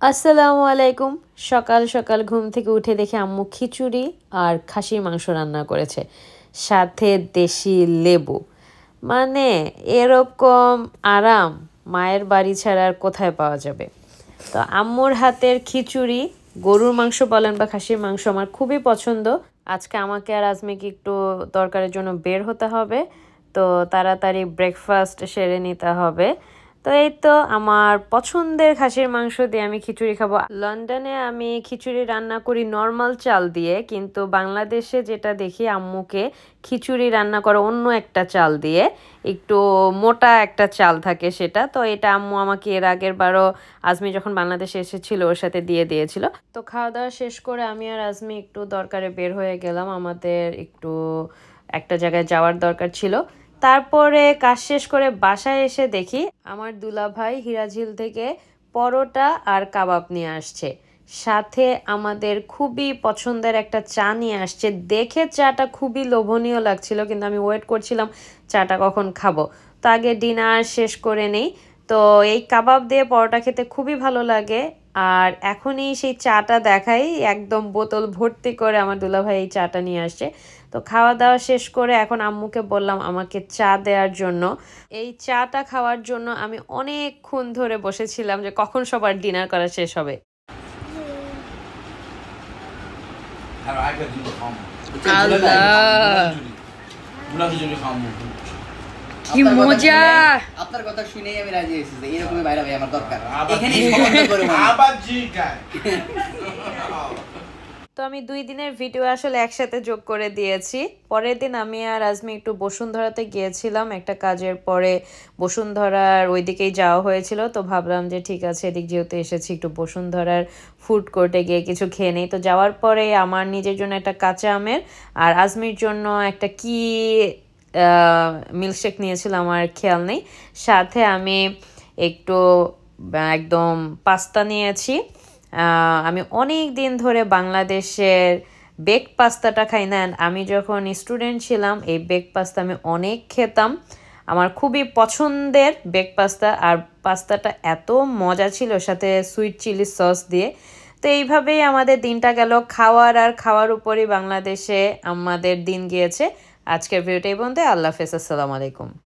আসসালামু আলাইকুম। সকাল সকাল ঘুম থেকে উঠে দেখি আম্মু খিচুড়ি আর খাসির মাংস রান্না করেছে, সাথে দেশি লেবু। মানে এরকম আরাম মায়ের বাড়ি ছাড়া আর কোথায় পাওয়া যাবে। তো আম্মুর হাতের খিচুড়ি, গরুর মাংস বলেন বা খাসির মাংস, আমার খুবই পছন্দ। আজকে আমাকে আর আজমিকে একটু দরকারের জন্য বের হতে হবে, তো তাড়াতাড়ি ব্রেকফাস্ট সেরে নিতে হবে। তো এই তো আমার পছন্দের খাসির মাংস দিয়ে আমি খিচুড়ি খাবো। লন্ডনে আমি খিচুড়ি রান্না করি নর্মাল চাল দিয়ে, কিন্তু বাংলাদেশে যেটা দেখি আম্মুকে খিচুড়ি রান্না করে অন্য একটা চাল দিয়ে, একটু মোটা একটা চাল থাকে সেটা। তো এটা আম্মু আমাকে এর আগের বারও আজমি যখন বাংলাদেশে এসেছিল ওর সাথে দিয়ে দিয়েছিল। তো খাওয়া দাওয়া শেষ করে আমি আর আজমি একটু দরকারে বের হয়ে গেলাম, আমাদের একটু একটা জায়গায় যাওয়ার দরকার ছিল। তারপরে কাজ শেষ করে বাসায় এসে দেখি আমার দুলাভাই হিরাঝিল থেকে পরোটা আর কাবাব নিয়ে আসছে, সাথে আমাদের খুবই পছন্দের একটা চা নিয়ে আসছে। দেখে চাটা খুবই লোভনীয় লাগছিল, কিন্তু আমি ওয়েট করছিলাম চাটা কখন খাবো। তো আগে ডিনার শেষ করে নেই। তো এই কাবাব দিয়ে পরোটা খেতে খুবই ভালো লাগে। আর এখনই সেই চাটা দেখাই, একদম বোতল ভর্তি করে আমার দুলাভাই এই চাটা নিয়ে আসছে। তো খাওয়া দাওয়া শেষ করে এখন আম্মুকে বললাম আমাকে চা দেওয়ার জন্য। এই চাটা খাওয়ার জন্য আমি অনেকক্ষণ ধরে বসেছিলাম যে কখন সবার ডিনার করা শেষ হবে। কি মজা! আপনার কথা শুনেই আমি রাজি হয়েছি যে এরকমই বাইরে ভাই আমার দরকার। তো আমি 2 দিনের ভিডিও আসলে একসাথে যোগ করে দিয়েছি। পরের দিন আমি আর আজমি একটু বসুন্ধরাতে গিয়েছিলাম একটা কাজের পরে। বসুন্ধরার ওই দিকেই যাওয়া হয়েছিল, তো ভাবলাম যে ঠিক আছে এদিক যেহেতু এসেছি একটু বসুন্ধরার ফুড কোর্টে গিয়ে কিছু খেয়ে নেই। তো যাওয়ার পরে আমার নিজের জন্য একটা কাঁচা আমের আর আজমির জন্য একটা কি মিল্কশেক নিয়েছিলাম আমার খেয়াল নেই। সাথে আমি একটু একদম পাস্তা নিয়েছি। আমি অনেক দিন ধরে বাংলাদেশের বেক পাস্তাটা খাই না। আমি যখন স্টুডেন্ট ছিলাম এই বেক পাস্তা আমি অনেক খেতাম, আমার খুবই পছন্দের বেক পাস্তা। আর পাস্তাটা এত মজা ছিল, সাথে সুইট চিলি সস দিয়ে। তো এইভাবেই আমাদের দিনটা গেল, খাওয়ার আর খাওয়ার উপরই বাংলাদেশে আমাদের দিন গিয়েছে। আজকের ভিডিওটা এই পর্যন্ত। আল্লাহ হাফেজ, আসসালামু আলাইকুম।